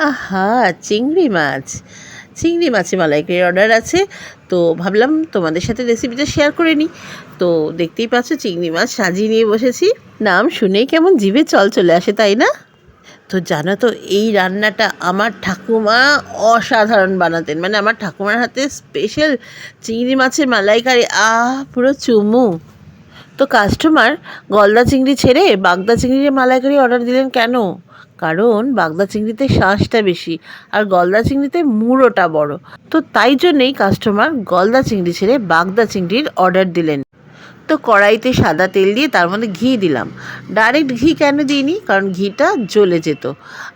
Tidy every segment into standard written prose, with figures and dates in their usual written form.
আহা! চিংড়ি মাছ। চিংড়ি মাছে মালাইকারির অর্ডার আছে। তো ভাবলাম তোমাদের সাথে রেসিপিটা শেয়ার করে নিই। তো দেখতেই পাচ্ছ চিংড়ি মাছ সাজিয়ে নিয়ে বসেছি। নাম শুনেই কেমন জিভে জল চলে আসে, তাই না? তো জানো তো এই রান্নাটা আমার ঠাকুমা অসাধারণ বানাতেন। মানে আমার ঠাকুমার হাতে স্পেশাল চিংড়ি মাছের মালাইকারি, পুরো চুমু। তো কাস্টমার গলদা চিংড়ি ছেড়ে বাগদা চিংড়ির মালাইকারি অর্ডার দিলেন কেন? কারণ বাগদা চিংড়িতে শাঁসটা বেশি আর গলদা চিংড়িতে মুড়োটা বড়। তো তাই জন্যেই কাস্টমার গলদা চিংড়ি ছেড়ে বাগদা চিংড়ির অর্ডার দিলেন। তো কড়াইতে সাদা তেল দিয়ে তার মধ্যে ঘি দিলাম। ডাইরেক্ট ঘি কেন দিইনি, কারণ ঘিটা জ্বলে যেত।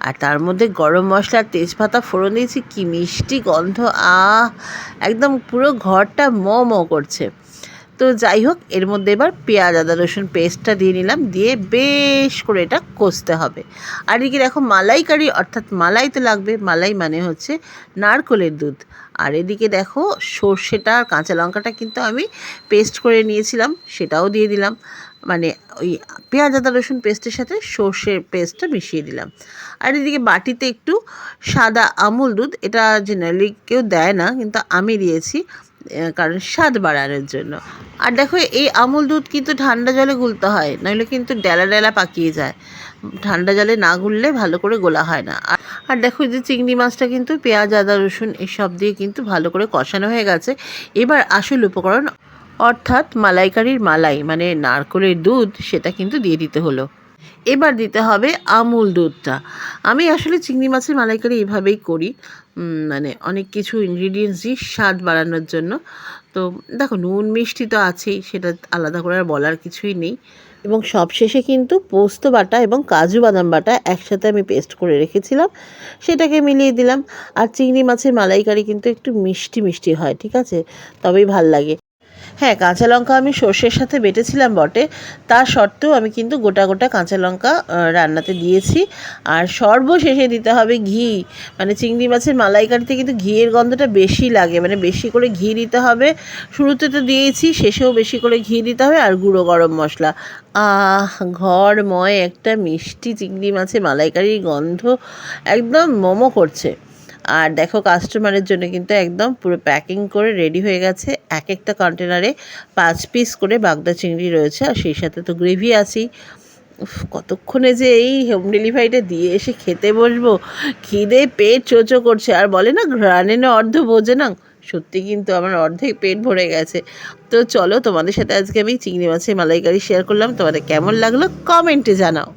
আর তার মধ্যে গরম মশলা তেজপাতা ফোড়ন দিয়েছি, কি মিষ্টি গন্ধ! একদম পুরো ঘরটা ম ম করছে। তো যাই হোক, এর মধ্যে এবার পেঁয়াজ আদা রসুন পেস্টটা দিয়ে নিলাম, দিয়ে বেশ করে এটা কষতে হবে। আর এদিকে দেখো মালাইকারি, অর্থাৎ মালাই তো লাগবে, মালাই মানে হচ্ছে নারকেলের দুধ। আর এদিকে দেখো সর্ষেটা আর কাঁচা লঙ্কাটা কিন্তু আমি পেস্ট করে নিয়েছিলাম, সেটাও দিয়ে দিলাম। মানে ওই পেঁয়াজ আদা রসুন পেস্টের সাথে সর্ষের পেস্টটা মিশিয়ে দিলাম। আর এদিকে বাটিতে একটু সাদা আমুল দুধ, এটা জেনারেলি কেউ দেয় না, কিন্তু আমি দিয়েছি কারণ স্বাদ বাড়ানোর জন্য। আর দেখো এই আমুল দুধ কিন্তু ঠান্ডা জলে গুলতে হয়, নইলে কিন্তু ডেলা ডেলা পাকিয়ে যায়। ঠান্ডা জলে না গুললে ভালো করে গোলা হয় না। আর দেখো যে চিংড়ি মাছটা কিন্তু পেঁয়াজ আদা রসুন এসব দিয়ে কিন্তু ভালো করে কষানো হয়ে গেছে। এবার আসল উপকরণ, অর্থাৎ মালাইকারির মালাই মানে নারকেলের দুধ, সেটা কিন্তু দিয়ে দিতে হলো। এবার দিতে হবে আমুল দুধটা। আমি আসলে চিংড়ি মাছের মালাইকারি এভাবেই করি, মানে অনেক কিছু ইনগ্রিডিয়েন্টস দিই স্বাদ বাড়ানোর জন্য। তো দেখো নুন মিষ্টি তো আছেই, সেটা আলাদা করে আর বলার কিছুই নেই। এবং সবশেষে কিন্তু পোস্ত বাটা এবং কাজু বাদাম বাটা একসাথে আমি পেস্ট করে রেখেছিলাম, সেটাকে মিলিয়ে দিলাম। আর চিংড়ি মাছের মালাইকারি কিন্তু একটু মিষ্টি মিষ্টি হয়, ঠিক আছে, তবেই ভাল লাগে। হ্যাঁ, কাঁচা লঙ্কা আমি সর্ষের সাথে বেটেছিলাম বটে, তা সত্ত্বেও আমি কিন্তু গোটা গোটা কাঁচা লঙ্কা রান্নাতে দিয়েছি। আর সর্বশেষে দিতে হবে ঘি। মানে চিংড়ি মাছের মালাইকারিতে কিন্তু ঘিয়ের গন্ধটা বেশি লাগে, মানে বেশি করে ঘি দিতে হবে। শুরুতে তো দিয়েছি, শেষেও বেশি করে ঘি দিতে হবে, আর গুঁড়ো গরম মশলা। ঘরময় একটা মিষ্টি চিংড়ি মাছের মালাইকারির গন্ধ একদম মোমো করছে। আর দেখো কাস্টমারের জন্য কিন্তু একদম পুরো প্যাকিং করে রেডি হয়ে গেছে। এক একটা কন্টেনারে 5 পিস করে বাগদা চিংড়ি রয়েছে, আর সেই সাথে তো গ্রেভি আছেই। কতক্ষণে যে এই হোম ডেলিভারিটা দিয়ে এসে খেতে বসবো, খিদে পেট চোচো করছে। আর বলে না ঘ্রাণে না অর্ধ বোঝে না, সত্যি কিন্তু আমার অর্ধেক পেট ভরে গেছে। তো চলো, তোমাদের সাথে আজকে আমি চিংড়ি মাছের মালাইকারি শেয়ার করলাম। তোমাদের কেমন লাগলো কমেন্টে জানাও।